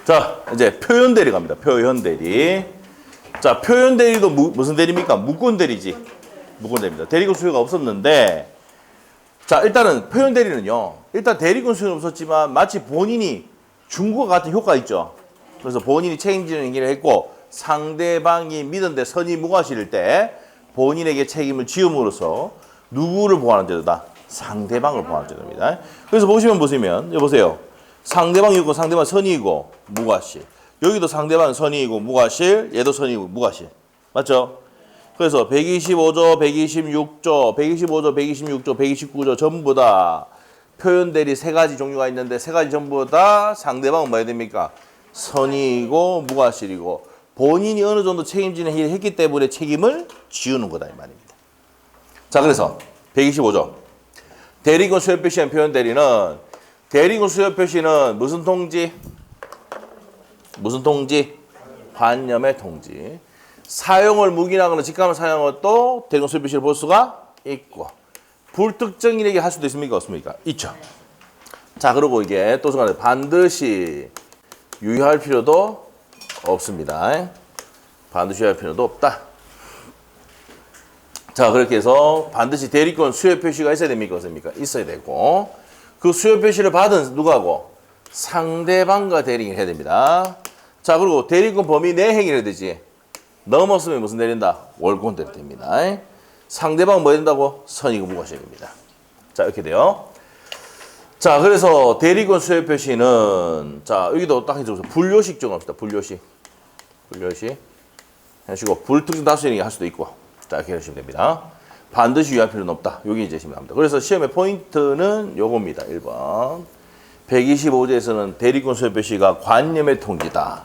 자, 이제 표현 대리 갑니다. 표현 대리. 자, 표현 대리도 무슨 대리입니까? 무권 대리지. 무권 대리입니다. 대리권 수요가 없었는데, 자, 일단은 표현 대리는요. 일단 대리권 수요는 없었지만 마치 본인이 준 것 같은 효과가 있죠. 그래서 본인이 책임지는 행위를 했고 상대방이 믿은데 선이 무과실일 때 본인에게 책임을 지음으로써 누구를 보호하는 제도다? 상대방을 보호하는 제도입니다. 그래서 보시면 여기 보세요. 상대방이 있고 상대방 선이고 무과실. 여기도 상대방 선이고 무과실, 얘도 선이고 무과실. 맞죠? 그래서 125조, 126조, 125조, 126조, 129조 전부 다 표현 대리 세 가지 종류가 있는데 세 가지 전부 다 상대방은 뭐 해야 됩니까? 선이고 무과실이고 본인이 어느 정도 책임지는 행위를 했기 때문에 책임을 지우는 거다 이 말입니다. 자, 그래서 125조. 대리권 수요 표시한 표현 대리는 대리권 수요 표시는 무슨 통지? 무슨 통지? 관념의 통지. 사용을 묵인하거나 직감을 사용한 것도 대리권 수요 표시를 볼 수가 있고 불특정인에게 할 수도 있습니까? 없습니까? 있죠. 자, 그리고 이게 또 중간에 반드시 유의할 필요도 없습니다. 반드시 유의할 필요도 없다. 자, 그렇게 해서 반드시 대리권 수요 표시가 있어야 됩니까? 없습니까? 있어야 되고 그 수요 표시를 받은 누구하고? 상대방과 대리를 해야 됩니다. 자, 그리고 대리권 범위 내 행위를 해야 되지. 넘었으면 무슨 대리인다? 월권 대리 됩니다. 상대방은 뭐 해야 된다고? 선이고 무과실입니다. 자, 이렇게 돼요. 자, 그래서 대리권 수요 표시는 자, 여기도 딱 해줘서 분료식 적용합시다. 분료식 하시고 불특정 다수인에게 할 수도 있고 자, 이렇게 하시면 됩니다. 반드시 유의할 필요는 없다. 여기 이제 시험합니다. 그래서 시험의 포인트는 요겁니다. 1번 125조에서는 대리권 수요 표시가 관념의 통지다.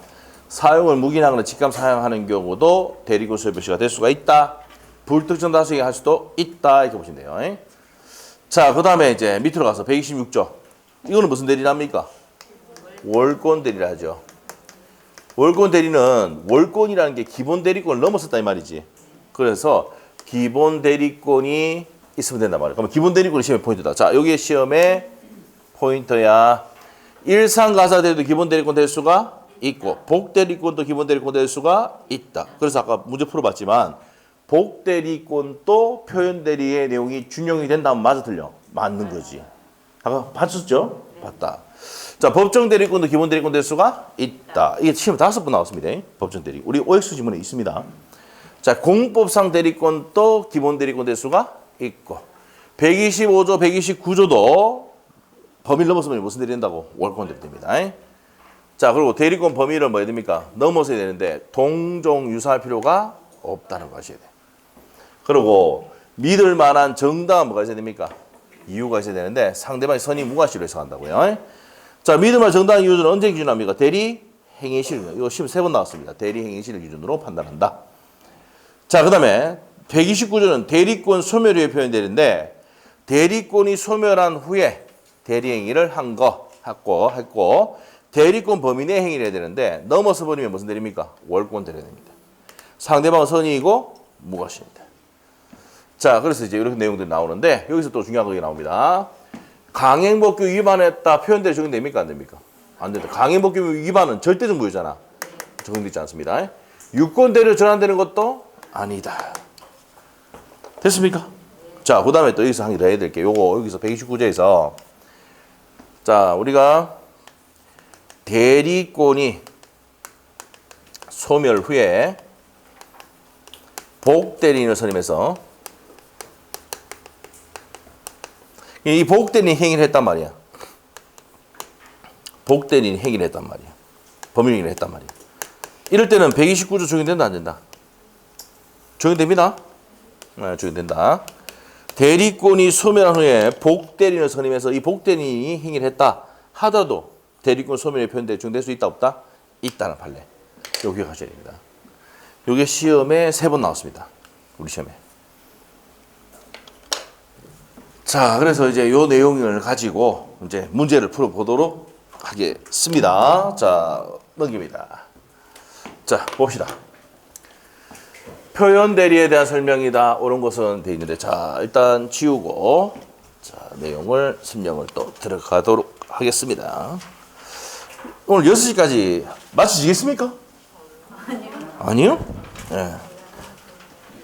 사용을 묵인하거나 직감 사용하는 경우도 대리권 수요 표시가 될 수가 있다. 불특정 다수에게 할 수도 있다. 이렇게 보시면 돼요. 자, 그 다음에 이제 밑으로 가서 126조. 이거는 무슨 대리랍니까? 월권 대리라 하죠. 월권 대리는 월권이라는 게 기본 대리권을 넘어섰다 이 말이지. 그래서 기본 대리권이 있으면 된단 말이에요. 그러면 기본 대리권이 시험의 포인트다. 자, 여기에 시험의 포인트야. 일상가사 대리도 기본 대리권 될 수가 있고 복 대리권도 기본 대리권 될 수가 있다. 그래서 아까 문제 풀어봤지만 복 대리권도 표현 대리의 내용이 준용이 된다면 맞아 틀려? 맞는 거지. 아까 봤었죠? 봤다. 자, 법정 대리권도 기본 대리권 될 수가 있다. 이게 시험 5번 나왔습니다. 법정 대리. 우리 OX 지문에 있습니다. 자, 공법상 대리권도 기본 대리권 될 수가 있고 125조, 129조도 범위를 넘었으면 무슨 대리 된다고? 월권 대리 됩니다. 자, 그리고 대리권 범위를 뭐 해야 됩니까? 넘어서야 되는데 동종 유사할 필요가 없다는 거 아셔야 돼. 그리고 믿을 만한 정당한 뭐가 있어야 됩니까? 이유가 있어야 되는데 상대방이 선이 무과실로 해석한다고요. 자, 믿을 만한 정당한 이유는 언제 기준합니까? 대리 행위실. 이거 시험 3번 나왔습니다. 대리 행위실을 기준으로 판단한다. 자, 그 다음에 129조는 대리권 소멸 후에 표현되는데 대리권이 소멸한 후에 대리 행위를 했고 대리권 범위 내 행위를 해야 되는데 넘어서 버리면 무슨 대리입니까? 월권 대리가 됩니다. 상대방은 선이이고 무과실입니다. 자, 그래서 이제 이렇게 내용들이 나오는데 여기서 또 중요한 게 나옵니다. 강행법규 위반했다 표현대로 적용됩니까? 안 됩니까? 안 된다. 강행법규 위반은 절대정부유잖아. 적용되지 않습니다. 유권대로 전환되는 것도 아니다. 됐습니까? 자, 그 다음에 또 여기서 한 개 더 해야 될 게 요거 여기서 129조에서 자, 우리가 대리권이 소멸 후에 복대리인을 선임해서 이 복대리인 행위를 했단 말이야. 복대리인 행위를 했단 말이야. 법률행위를 했단 말이야. 이럴 때는 129조 적용된다 안 된다? 적용됩니다. 네, 적용된다. 대리권이 소멸한 후에 복대리인을 선임해서 이 복대리인이 행위를 했다 하더라도 대리권 소멸의 표현대 적용될 수 있다 없다? 있다는 판례. 이거 기억하셔야 됩니다. 이게 시험에 3번 나왔습니다. 우리 시험에. 자, 그래서 이제 이 내용을 가지고 이제 문제를 풀어보도록 하겠습니다. 자, 넘깁니다. 자, 봅시다. 표현 대리에 대한 설명이다. 옳은 것은 돼 있는데, 자, 일단 지우고, 자, 내용을 설명을 또 들어가도록 하겠습니다. 오늘 6시까지 마치시겠습니까? 아니요? 예.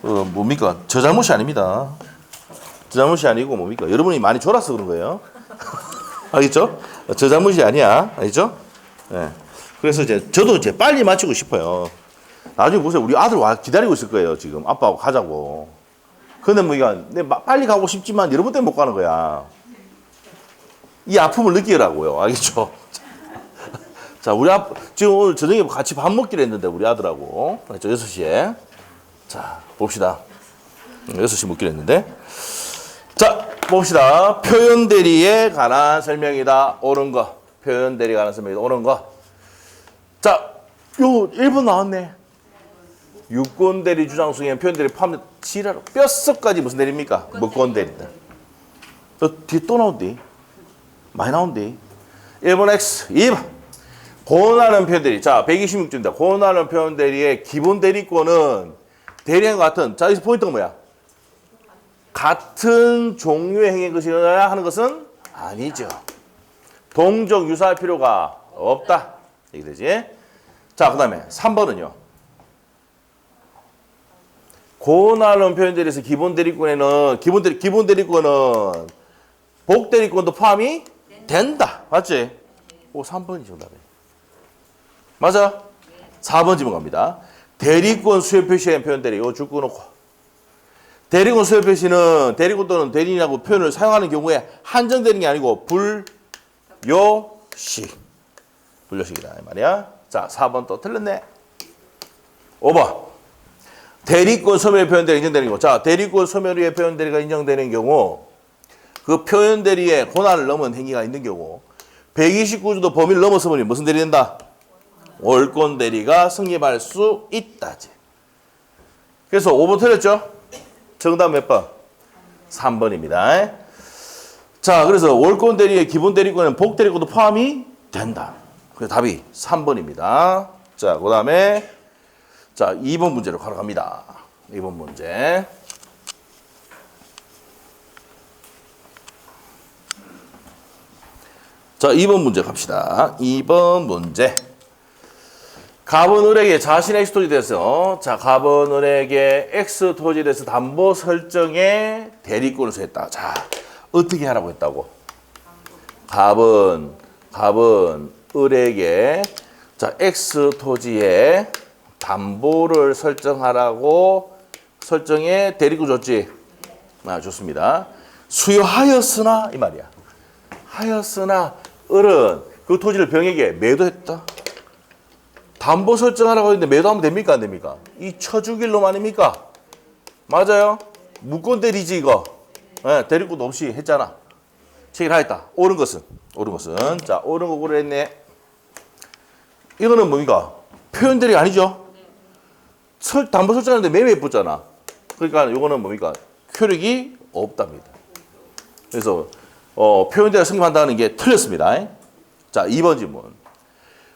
뭡니까? 저 잘못이 아닙니다. 저 잘못이 아니고 뭡니까? 여러분이 많이 졸아서 그런 거예요. 알겠죠? 저 잘못이 아니야. 알겠죠? 예. 그래서 저도 이제 빨리 마치고 싶어요. 나중에 보세요. 우리 아들 와 기다리고 있을 거예요. 지금 아빠하고 가자고. 근데 내 빨리 가고 싶지만 여러분 때문에 못 가는 거야. 이 아픔을 느끼라고요. 알겠죠? 자, 지금 오늘 저녁에 같이 밥 먹기로 했는데, 우리 아들하고. 알겠죠? 6시에. 자, 봅시다. 6시 먹기로 했는데. 자, 봅시다. 표현 대리에 관한 설명이다. 옳은 거. 표현 대리에 관한 설명이다. 옳은 거. 자, 요 1번 나왔네. 유권 대리 주장 중에 표현 대리 포함된 지랄. 뼛속까지 무슨 대리입니까? 먹권 대리다. 뒤에 또 나온디. 많이 나온디. 1번 X, 2번. 고난하는 표현 대리. 자, 126조입니다. 고난하는 표현 대리의 기본 대리권은 대리행과 같은. 자, 여기서 포인트가 뭐야? 같은 종류의 행위인 것이어야 하는 것은 아니죠. 동적 유사할 필요가 없다. 이게 되지? 자, 그 다음에 3번은요. 고난하는 표현 대리에서 기본 대리권에는, 기본 대리권은 복 대리권도 포함이 된다. 맞지? 오, 3번이 정답이에요. 맞아? 4번 질문 갑니다. 대리권 수요 표시에 표현 대리. 이거 줄 끊어놓고. 대리권 수요 표시는 대리권 또는 대리인이라고 표현을 사용하는 경우에 한정되는 게 아니고 불요식. 불요식이다. 이 말이야. 자, 4번 또 틀렸네. 5번. 대리권 소멸 표현 대리 인정되는 경우. 자, 대리권 소멸 후에 표현 대리가 인정되는 경우 그 표현 대리의 권한을 넘은 행위가 있는 경우 129조도 범위를 넘어서 보니 무슨 대리 된다? 월권 대리가 성립할 수 있다지. 그래서 5번 틀렸죠? 정답 몇 번? 3번입니다. 자, 그래서 월권 대리의 기본 대리권은 복 대리권도 포함이 된다. 그래서 답이 3번입니다. 자, 그 다음에 자, 2번 문제로 가러 갑니다. 2번 문제. 자, 2번 문제 갑시다. 2번 문제. 갑은 을에게 자신의 X 토지에 대해서, 자, 갑은 을에게 X 토지에 대해서 담보 설정에 대리권을 수했다. 자, 어떻게 하라고 했다고? 갑은 을에게, 자, X 토지에 담보를 설정하라고 설정에 대리권 줬지? 아, 좋습니다. 수여하였으나, 이 말이야. 하였으나, 을은 그 토지를 병에게 매도했다. 담보 설정하라고 했는데 매도하면 됩니까? 안 됩니까? 이 처주길로 아닙니까? 맞아요? 무권 대리지 이거. 네, 대리권도 없이 했잖아. 체결하였다. 옳은 것은. 자, 옳은 거 고려했네. 이거는 뭡니까? 표현 대리가 아니죠? 담보 설정하는데 매매 예쁘잖아. 그러니까 이거는 뭡니까? 효력이 없답니다. 그래서 표현 대리가 성립한다는 게 틀렸습니다. 자, 2번 질문.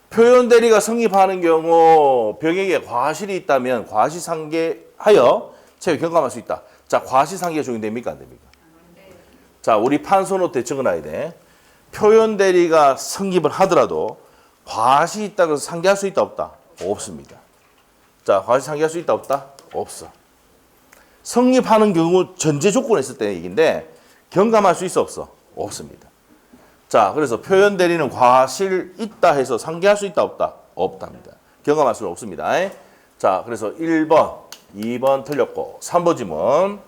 표현 대리가 성립하는 경우 병에게 과실이 있다면 과시상계하여 채용 경감할 수 있다. 자, 과시상계가 적용됩니까? 안 됩니까? 자, 우리 판소노 대책은 아야 돼. 표현 대리가 성립을 하더라도 과시 있다고 해서 상계할 수 있다 없다? 없습니다. 자, 과시 상계할 수 있다 없다? 없어. 성립하는 경우 전제 조건에 있을 때 얘기인데 경감할 수 있어 없어? 없습니다. 자, 그래서 표현 대리는 과실 있다 해서 상계할 수 있다 없다? 없답니다. 경감할 수는 없습니다. 자, 그래서 1번, 2번 틀렸고 3번 질문.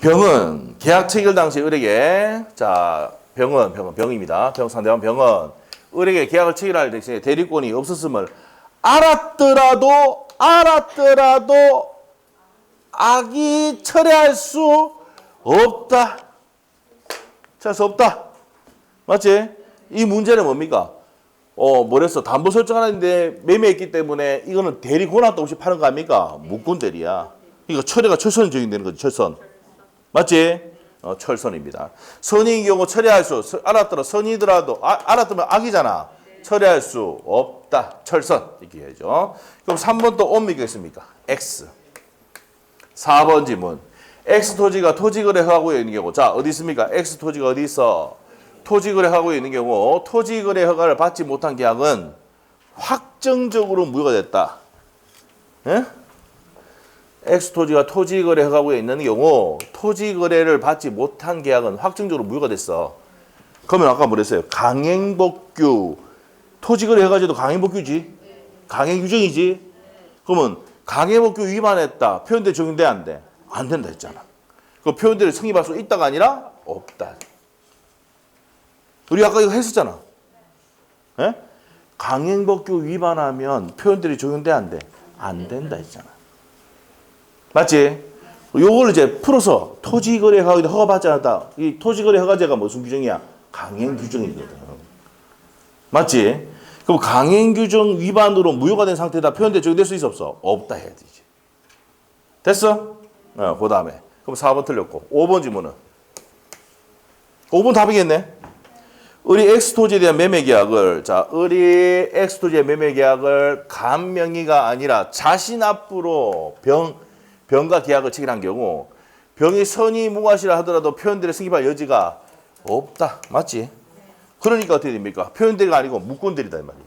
병은 계약 체결 당시 을에게, 자, 병입니다. 상대방 병은 을에게 계약을 체결할 당시에 대리권이 없었음을 알았더라도 악이 철회할 수 없다. 철회할 수 없다. 맞지? 이 문제는 뭡니까? 뭐랬어? 담보 설정하는데 매매했기 때문에 이거는 대리 권한도 없이 파는 거 아닙니까? 무권 대리야. 이거 철회가 철선이 적용되는 거지, 철선. 맞지? 철선입니다. 선인 경우 철회할 수, 알았더라, 선이더라도, 알았더면 악이잖아. 철회할 수 없다. 철선. 이렇게 해야죠. 그럼 3번 또 옵니까? 있습니까? X. 4번 지문. X 토지가 토지거래 허가구역에 있는 경우. 자, 어디 있습니까? X 토지가 어디 있어? 토지 거래하고 있는 경우 토지 거래 허가를 받지 못한 계약은 확정적으로 무효가 됐다. 예? X 토지가 토지 거래 허가구에 있는 경우 토지 거래를 받지 못한 계약은 확정적으로 무효가 됐어. 그러면 아까 뭐랬어요? 강행법규. 토지 거래 허가제도 강행법규지. 강행 규정이지. 그러면 강행법규 위반했다. 표현대 적용돼 안 돼? 안 된다 했잖아. 그 표현대를 성립할 수 있다가 아니라 없다. 우리 아까 이거 했었잖아. 예? 강행법규 위반하면 표현들이 적용돼 안 돼? 안 된다 했잖아. 맞지? 요걸 이제 풀어서 토지거래 허가받지 않았다. 이 토지거래 허가제가 무슨 규정이야? 강행 규정이거든. 맞지? 그럼 강행 규정 위반으로 무효가 된 상태다. 표현대 적용될 수 있어 없어? 없다 해야 되지. 됐어? 그 다음에 그럼 4번 틀렸고 5번 질문은 5번 답이겠네. 을이 X토지에 대한 매매계약을 을이 X토지의 매매계약을 간명의가 아니라 자신 앞으로 병과 계약을 체결한 경우 병이 선의 무과시라 하더라도 표현대를 승인할 여지가 없다. 맞지? 그러니까 어떻게 됩니까? 표현대가 아니고 무권대리다 이 말이에요.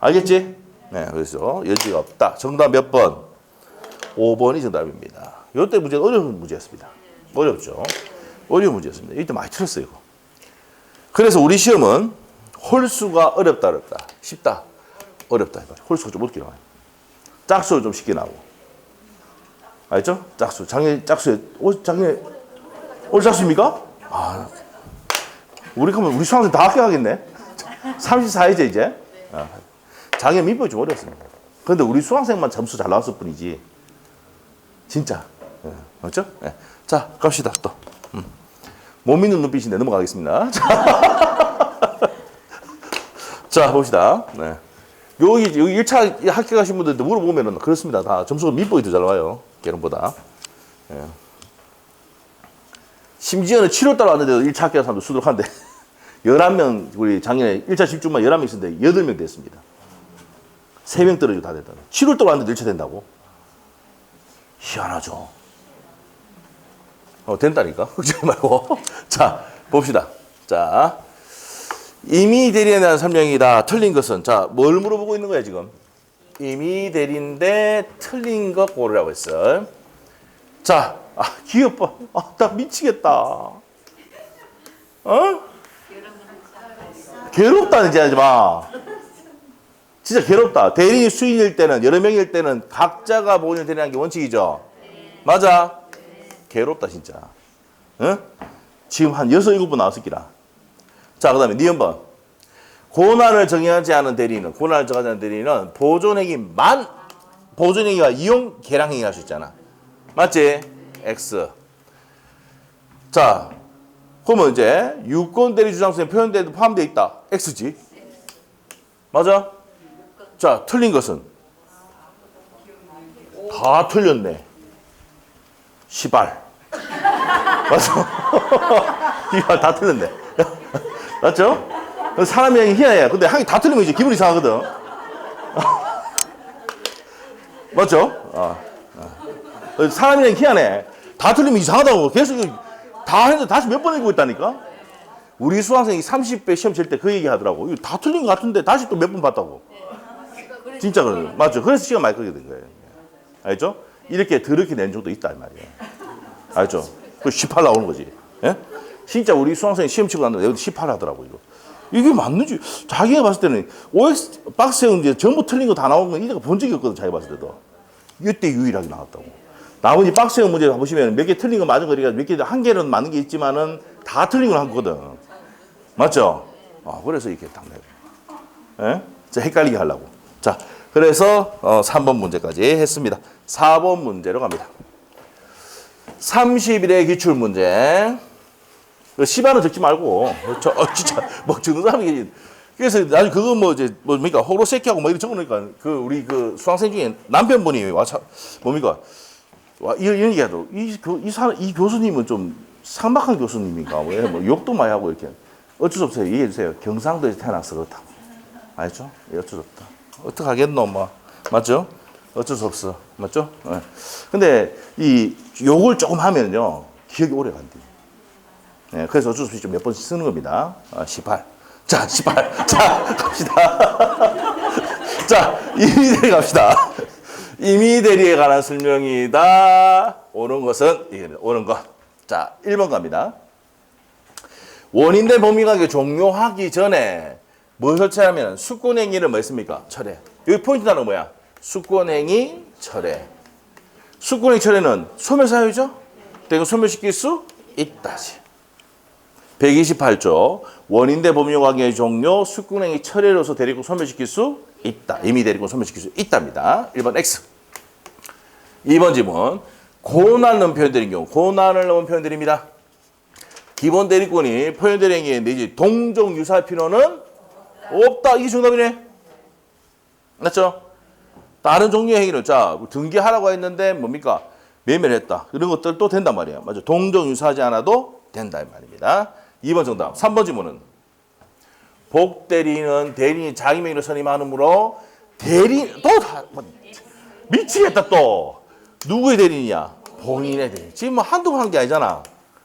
알겠지? 네, 그래서 여지가 없다. 정답 몇 번? 5번이 정답입니다. 이때 문제는 어려운 문제였습니다. 어렵죠? 어려운 문제였습니다. 이때 많이 틀렸어요. 이거. 그래서 우리 시험은 홀수가 어렵다, 쉽다, 어렵다. 홀수가 좀 어렵게 나와요. 짝수를 좀 쉽게 나오고. 알죠? 짝수. 작년 짝수에, 작년에, 올 짝수입니까? 아, 우리 수학생 다 합격하겠네? 34회제 이제? 작년 민법이 좀 어렵습니다. 그런데 우리 수학생만 점수 잘 나왔을 뿐이지. 진짜. 맞죠? 네. 자, 갑시다, 또. 못 믿는 눈빛인데 넘어가겠습니다. 자, 봅시다. 네. 여기 1차 합격하신 분들도 물어보면은 그렇습니다. 다 점수가 민법이 더 잘 나와요. 개론보다. 네. 심지어는 7월달 왔는데도 1차 합격한 사람도 수두룩한데 11명, 우리 작년에 1차 집중만 11명 있었는데 8명 됐습니다. 3명 떨어지고 다 됐다. 7월달 왔는데 1차 된다고? 희한하죠. 된다니까. 걱정 말고. 자, 봅시다. 자, 임의 대리에 대한 설명이다. 틀린 것은. 자, 뭘 물어보고 있는 거야, 지금? 임의 대리인데 틀린 것 고르라고 했어. 자, 귀여워. 나 미치겠다. 괴롭다는 짓 하지 마. 진짜 괴롭다. 대리 수인일 때는, 여러 명일 때는 각자가 본인을 대리하는 게 원칙이죠. 맞아? 괴롭다 진짜. 응? 지금 한 6, 7번 나왔을 기라. 자, 그 다음에 니은번. 고난을 정의하지 않은 대리인은 보존행위가 이용 계량행위 할 수 있잖아. 맞지? X. 자, 그러면 이제 유권 대리 주장서에 표현대도 포함되어 있다. X지. 맞아? 자, 틀린 것은 다 틀렸네. 시발. 맞죠? 이거 다 틀렸네. 맞죠? 사람이 희한해. 근데 하기 다 틀리면 이제 기분 이상하거든. 맞죠? 사람이 희한해. 다 틀리면 이상하다고. 계속 다 했는데 다시 몇 번 읽고 있다니까? 우리 수강생이 30배 시험 칠 때 그 얘기 하더라고. 이거 다 틀린 것 같은데 다시 또 몇 번 봤다고. 진짜 그래요. 맞죠? 그래서 시간 많이 끌게 된 거예요. 알죠? 이렇게 더럽게 낸 적도 있다, 이 말이에요. 알죠? 그 18 나오는 거지. 예? 진짜 우리 수강생이 시험 치고 났는데 여기 18 하더라고, 이거. 이게 맞는지, 자기가 봤을 때는 OX 박스에 이제 전부 틀린 거 다 나온 건 이제가 본 적이 없거든, 자기가 봤을 때도. 이때 유일하게 나왔다고. 나머지 박스형 문제 보시면 몇 개 틀린 거 맞은 거니까 몇 개, 한 개는 맞는 게 있지만은 다 틀린 걸 한 거거든. 맞죠? 그래서 이렇게 딱 내고. 예? 자, 헷갈리게 하려고. 자, 그래서 3번 문제까지 했습니다. 4번 문제로 갑니다. 30일의 기출문제. 시간은 적지 말고. 진짜, 적는 사람이. 그래서 나중에 그거 뭡니까? 호로새끼하고 이렇게 적어놓으니까, 우리 수강생 중에 남편분이 뭡니까? 이런 얘기 하도, 이 교수님은 좀 상막한 교수님인가? 왜? 욕도 많이 하고 이렇게. 어쩔 수 없어요. 얘기해 주세요. 경상도에서 태어나서 그렇다고. 알죠? 어쩔 수 없다. 어떡하겠노, 맞죠? 어쩔 수 없어. 맞죠? 네. 근데, 욕을 조금 하면요, 기억이 오래 간대요. 네, 그래서 어쩔 수 없이 좀 몇 번씩 쓰는 겁니다. 18. 자, 18. 자, 갑시다. 자, 임의대리 갑시다. 임의대리에 관한 설명이다. 옳은 것은, 이게 옳은 것. 자, 1번 갑니다. 원인된 법리관계 종료하기 전에 뭘 설치하면 수권행위를 뭐 했습니까? 철회. 여기 포인트 나는 뭐야? 수권행위 철회. 수권행위 철회는 소멸사유죠? 이거 소멸시킬 수 있다지. 128조 원인된 법률관계 종료 수권행위 철회로서 대리권 소멸시킬 수 있다. 이미 대리권 소멸시킬 수 있답니다. 1번 X. 2번 지문. 고난을 넘은 표현들인 경우 고난을 넘은 표현들입니다. 기본 대리권이 표현 대리행위에 내지 동종 유사할 필요는 없다. 이게 정답이네. 맞죠? 다른 종류의 행위를 자 등기하라고 했는데 뭡니까? 매매를 했다. 이런 것들도 된단 말이에요. 맞죠? 동종 유사하지 않아도 된다 이 말입니다. 2번 정답. 3번 지문은 복대리는 대리인이 자기 명의로 선임하므로 대리인 또 다 미치겠다 또. 누구의 대리인이야? 본인의 대리인. 지금 뭐 한두 번 한 게 아니잖아.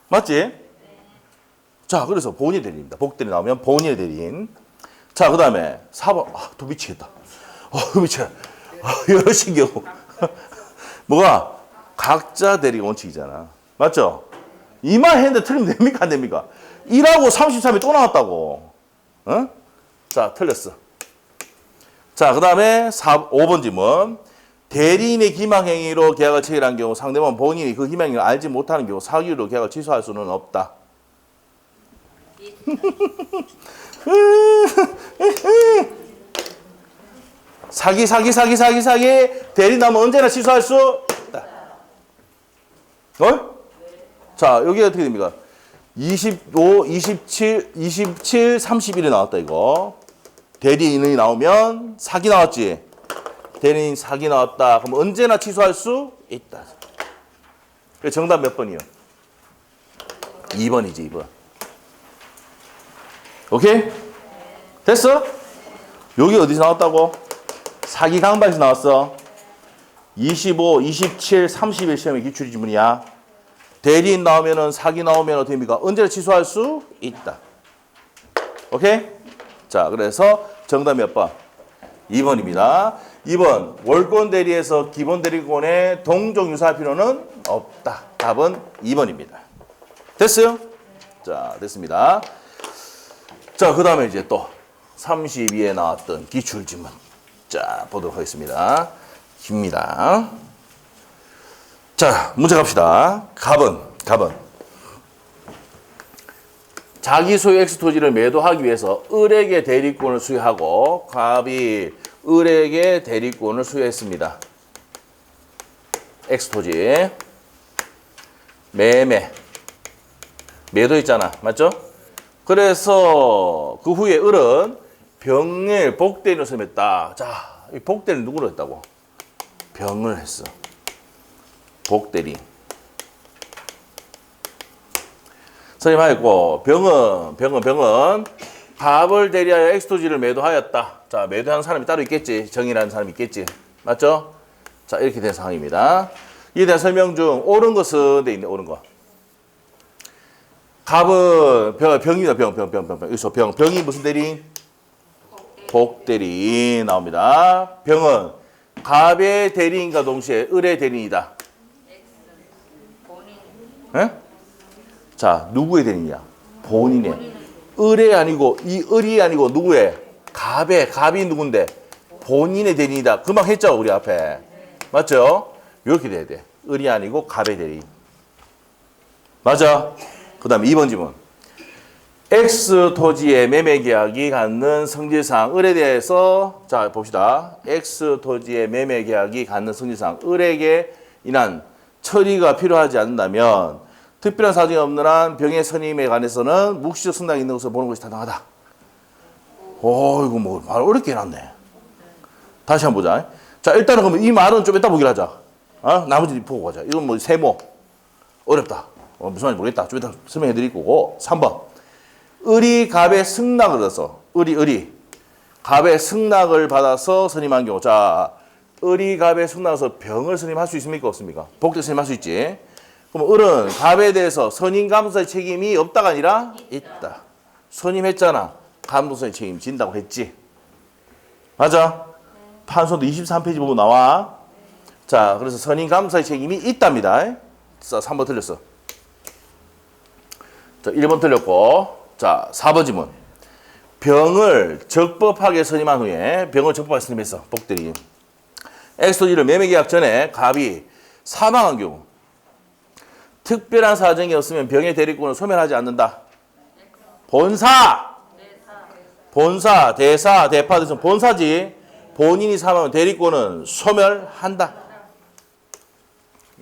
맞지? 자, 그래서 본인의 대리인입니다. 복대리 나오면 본인의 대리인. 자, 그 다음에 4번. 또 미치겠다. 미치겠다. 여러 신경. 뭐가? 각자 대리 원칙이잖아. 맞죠? 이만 했는데 틀리면 됩니까? 안 됩니까? 1하고 33이 또 나왔다고. 어? 자, 틀렸어. 자, 그 다음에 5번 지문. 대리인의 기망행위로 계약을 체결한 경우 상대방 본인이 그 기망행위를 알지 못하는 경우 사기로 계약을 취소할 수는 없다. 사기 대리 나면 언제나 취소할 수 있다. 자, 여기 어떻게 됩니까? 25, 27, 31이 나왔다 이거. 대리인이 나오면 사기 나왔지. 대리인 사기 나왔다. 그럼 언제나 취소할 수 있다. 정답 몇 번이요? 2번이지 2번. 오케이? 됐어? 여기 어디서 나왔다고? 사기 강박에서 나왔어. 25, 27, 31 시험의 기출 지문이야. 대리인 나오면은 사기 나오면 어떻게 됩니까? 언제나 취소할 수 있다. 오케이? 자, 그래서 정답 몇 번? 2번입니다. 2번 월권 대리에서 기본 대리권에 동종 유사할 필요는 없다. 답은 2번입니다. 됐어요? 자, 됐습니다. 자, 그 다음에 이제 또 32에 나왔던 기출지문. 자, 보도록 하겠습니다. 깁니다. 자, 문제 갑시다. 갑은. 자기 소유 X 토지를 매도하기 위해서 을에게 대리권을 수여하고 갑이 을에게 대리권을 수여했습니다. X 토지. 매도 있잖아. 맞죠? 그래서 그 후에 을은 병을 복대리로 선임했다. 자, 이 복대리는 누구로 했다고? 병을 했어. 복대리. 선임하였고 병은 갑을 대리하여 엑스토지를 매도하였다. 자, 매도하는 사람이 따로 있겠지. 정이라는 사람이 있겠지. 맞죠? 자, 이렇게 된 상황입니다. 이에 대한 설명 중 옳은 것은 돼 있네. 옳은 거. 갑은 병입니다. 여기서 병이 무슨 대리인? 복대리인 나옵니다. 병은 갑의 대리인과 동시에 을의 대리인이다. 예? 자, 누구의 대리인이야? 본인의. 을의 아니고 이 을이 아니고 누구의? 갑이 누군데? 본인의 대리인이다. 금방 했죠, 우리 앞에. 맞죠? 이렇게 돼야 돼. 을이 아니고 갑의 대리인. 맞아? 그 다음에 2번 지문. X 토지의 매매 계약이 갖는 성질상 을에 대해서 자 봅시다. X 토지의 매매 계약이 갖는 성질상 을에게 인한 처리가 필요하지 않는다면 특별한 사정이 없는 한 병의 선임에 관해서는 묵시적 승낙이 있는 것을 보는 것이 타당하다. 이거 뭐 말 어렵게 해놨네. 다시 한번 보자. 자, 일단은 그러면 이 말은 좀 이따 보기로 하자. 나머지 보고 가자. 이건 뭐 세모 어렵다. 무슨 말인지 모르겠다. 좀 이따 설명해 드릴 거고. 3번. 을이 갑의 승낙을 얻어서 을이 갑의 승낙을 받아서 선임한 경우. 자, 을이 갑의 승낙을 얻어서 병을 선임할 수 있습니까? 없습니까? 복대 선임할 수 있지. 그럼 을은 갑에 대해서 선임감사의 책임이 없다가 아니라 있다. 선임했잖아. 감독선의 책임 진다고 했지. 맞아? 판소도 23페이지 보면 나와. 자, 그래서 선임감사의 책임이 있답니다. 자, 3번 틀렸어. 자, 1번 틀렸고. 자, 4번 지문. 병을 적법하게 선임한 후에 병을 적법하게 선임했어. 복대리. 엑스토지를 매매계약 전에 갑이 사망한 경우 특별한 사정이 없으면 병의 대리권을 소멸하지 않는다. 본사, 대사, 대파 등은 본사지. 본인이 사망하면 대리권은 소멸한다.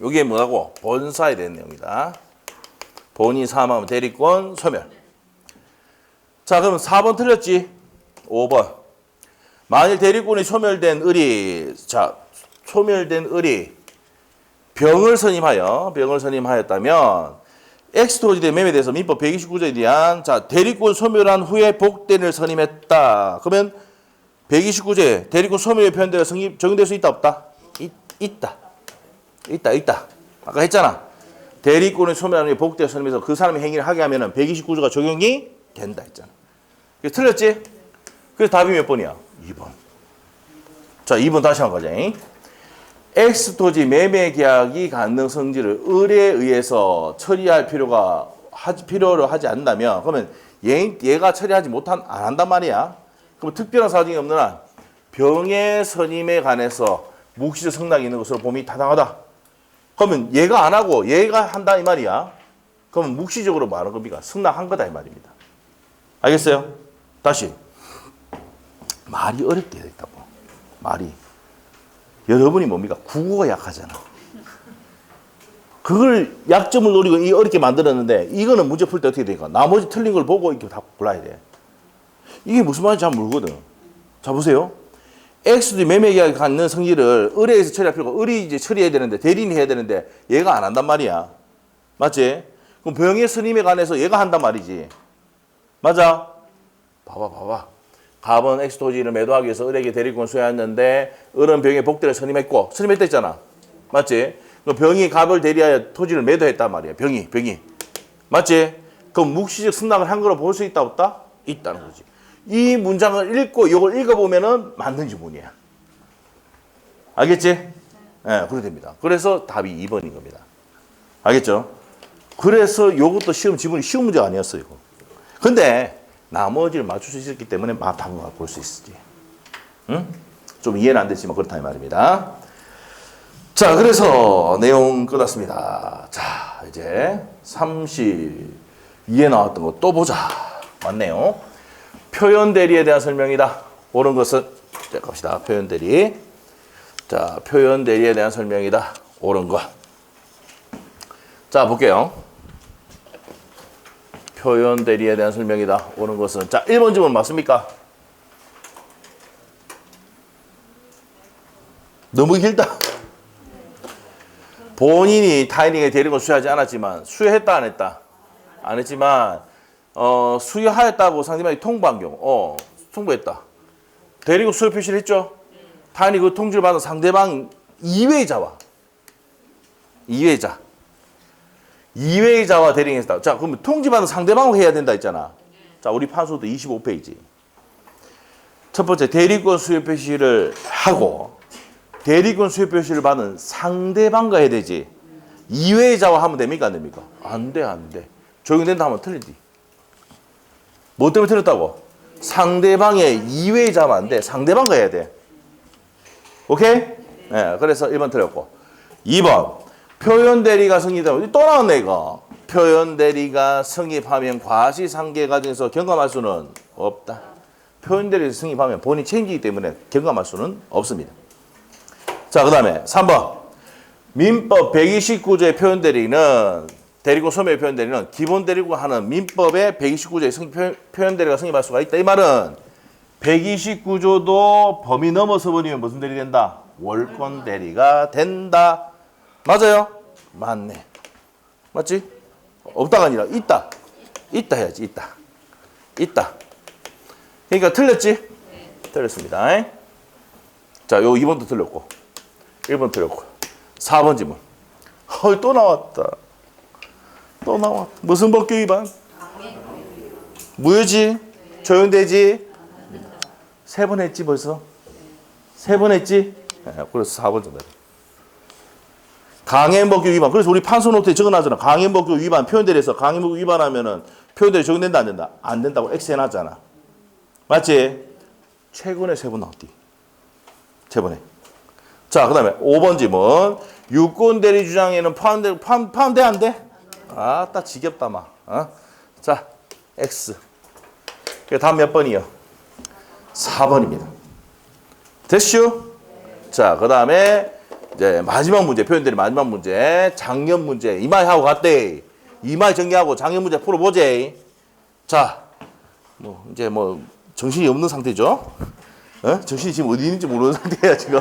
이게 뭐라고? 본사에 대한 내용이다. 본인이 사망하면 대리권 소멸. 자, 그럼 4번 틀렸지? 5번. 만일 대리권이 소멸된 을이, 자, 소멸된 을이 병을 선임하였다면 엑스토지대 매매에 대해서 민법 129조에 대한 자, 대리권 소멸한 후에 복대리를 선임했다. 그러면 129조에 대리권 소멸의 표현대가 적용될 수 있다 없다? 있다. 아까 했잖아. 대리권을 소멸한 후에 복대를 선임해서 그 사람의 행위를 하게 하면은 129조가 적용이 된다 했잖아. 그래서 틀렸지? 그래서 답이 몇 번이야? 2번. 자, 2번 다시 한 거자. 엑스토지 매매 계약이 갖는 성질을 을에 의해서 처리할 필요를 하지 않는다면 그러면 얘가 처리하지 안 한단 말이야. 그럼 특별한 사정이 없는 한 병의 선임에 관해서 묵시적 승낙이 있는 것으로 봄이 타당하다. 그러면 얘가 안 하고 얘가 한다 이 말이야. 그러면 묵시적으로 말하는 겁니까? 승낙한 거다 이 말입니다. 알겠어요? 다시. 말이 어렵게 됐다고. 말이. 여러분이 뭡니까? 국어가 약하잖아. 그걸 약점을 노리고 이 어렵게 만들었는데 이거는 문제 풀 때 어떻게 되니까 나머지 틀린 걸 보고 이렇게 다 골라야 돼. 이게 무슨 말인지 잘 모르거든. 자, 보세요. X도 매매계약이 갖는 성질을 을에 의해서 처리할 필요가 을이 이제 처리해야 되는데 대리인이 해야 되는데 얘가 안 한단 말이야. 맞지? 그럼 병의 선임에 관해서 얘가 한단 말이지. 맞아? 봐봐. 갑은 엑스토지를 매도하기 위해서 을에게 대리권 수여했는데 을은 병의 복대를 선임했다 했잖아. 맞지? 그럼 병이 갑을 대리하여 토지를 매도했단 말이야. 병이. 맞지? 그럼 묵시적 승낙을 한 거로 볼 수 있다 없다? 있다는 거지. 이 문장을 읽고 이걸 읽어보면은 맞는 지문이야. 알겠지? 네, 그렇게 됩니다. 그래서 답이 2번인 겁니다. 알겠죠? 그래서 이것도 시험 지문이 쉬운 문제가 아니었어요. 이거. 근데 나머지를 맞출 수 있었기 때문에 답을 볼 수 있었지. 응? 좀 이해는 안 됐지만 그렇다 이 말입니다. 자, 그래서 내용 끝났습니다. 자, 이제 32에 나왔던 거 또 보자. 맞네요. 표현 대리에 대한 설명이다. 옳은 것은 자, 갑시다. 표현 대리. 자, 표현 대리에 대한 설명이다. 옳은 것. 자, 볼게요. 표현 대리에 대한 설명이다. 옳은 것은 자, 1번 질문 맞습니까? 너무 길다. 본인이 타인에게 대리권 수여하지 않았지만 수여했다 안 했다? 안 했지만 수여하였다고 상대방이 통보한 경우 통보했다. 대리권 수여 표시를 했죠? 타인이 그 통지를 받은 상대방 이외자와 대리행했다. 자, 그러면 통지받은 상대방을 해야 된다 했잖아. 자, 우리 판소도 25페이지. 첫 번째, 대리권 수여 표시를 하고 대리권 수여 표시를 받은 상대방과 해야 되지. 이외자와 하면 됩니까? 안 됩니까? 안 돼. 적용된다 하면 틀리지. 뭐 때문에 틀렸다고? 상대방의 이외자면 안 돼. 상대방과 해야 돼. 오케이? 네, 그래서 1번 틀렸고. 2번. 표현 대리가 성립하면 또 나왔네 이거. 표현 대리가 성립하면 과시상계 과정에서 경감할 수는 없다. 표현 대리가 성립하면 본인이 책임지기 때문에 경감할 수는 없습니다. 자, 그 다음에 3번. 민법 129조의 표현 대리는 대리권 소멸 표현 대리는 기본 대리권 하는 민법의 129조의 표현 대리가 성립할 수가 있다. 이 말은 129조도 범위 넘어서 버리면 무슨 대리 된다? 월권 대리가 된다. 맞아요? 맞네. 맞지? 없다가 아니라 있다. 있다 해야지. 있다. 그러니까 틀렸지? 틀렸습니다. 자, 요 2번도 틀렸고 1번 틀렸고 4번 지문. 또 나왔다. 또 나와. 무슨 법규 위반? 무효지? 적용되지? 3번 했지 벌써? 3번 했지? 그래서 4번 정답. 강행법규 위반. 그래서 우리 판서 노트에 적어놨잖아. 강행법규 위반. 표현대리에서 강행법규 위반하면은 표현대리 적용된다 안 된다? 안 된다고 X 해놨잖아. 맞지? 최근에 3번 나왔디. 최근에. 자, 그 다음에 5번 질문. 유권대리 주장에는 포함돼 안 돼? 딱 지겹다 막. 자, X. 다음 몇 번이요? 4번입니다. 됐슈? 자, 그 다음에 이제 마지막 문제, 표현들이 마지막 문제, 작년 문제, 이마이 하고 갔대. 이마이 정리하고 작년 문제 풀어보재. 자, 이제 정신이 없는 상태죠? 정신이 지금 어디 있는지 모르는 상태야, 지금.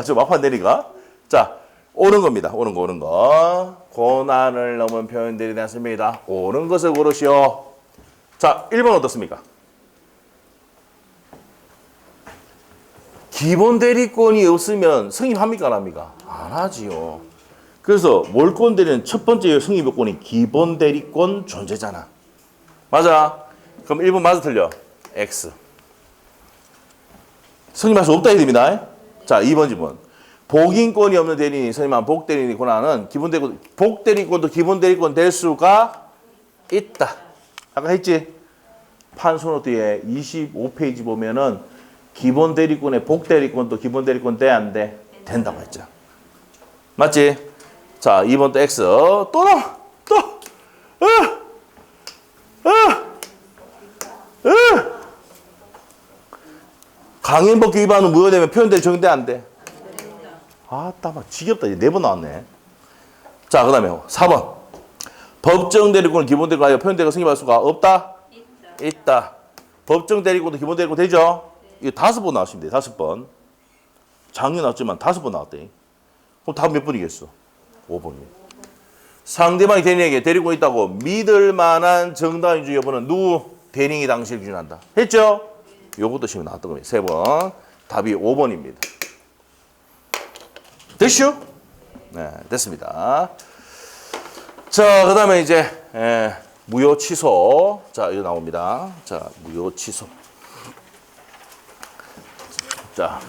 좀 아파내니까. 자, 옳은 겁니다. 옳은 거. 고난을 넘은 표현들이 됐습니다. 옳은 것을 고르시오. 자, 1번 어떻습니까? 기본 대리권이 없으면 성립합니까? 안 합니까? 안 하지요. 그래서 몰권 대리는 첫 번째 성립 요건이 기본 대리권 존재잖아. 맞아? 그럼 1번 맞아 틀려? X. 성립할 수 없다 이 됩니다. 자, 2번 질문. 복인권이 없는 대리인이 성립한 복대리인의 권한은 기본 대리권, 복대리권도 기본 대리권 될 수가 있다. 아까 했지? 판소노트에 25페이지 보면은 기본 대리권에 복 대리권도 기본 대리권 돼 안 돼? 된다고 했죠. 맞지? 자, 2번 또 X. 또 나와. 또. 강행법규 위반은 무효되면 표현대리 적용돼 안 돼? 막 지겹다. 이제 4번 나왔네. 자, 그 다음에 4번. 법정 대리권은 기본 대리권하여 표현대리가 성립할 수가 없다? 있다. 법정 대리권도 기본 대리권 되죠? 이거 5번 나왔습니다. 5번. 작년 나왔지만 5번 나왔대. 그럼 답 몇 번이겠어? 5번이에요. 상대방이 대리인에게 대리권이 있다고 믿을 만한 정당인지 여부는 누구? 대리인이 당시를 기준한다. 했죠? 요것도 시험에 나왔던 겁니다. 3번. 답이 5번입니다. 됐슈? 네, 됐습니다. 자, 그 다음에 이제, 무효 취소. 자, 이거 나옵니다. 자, 무효 취소. 자,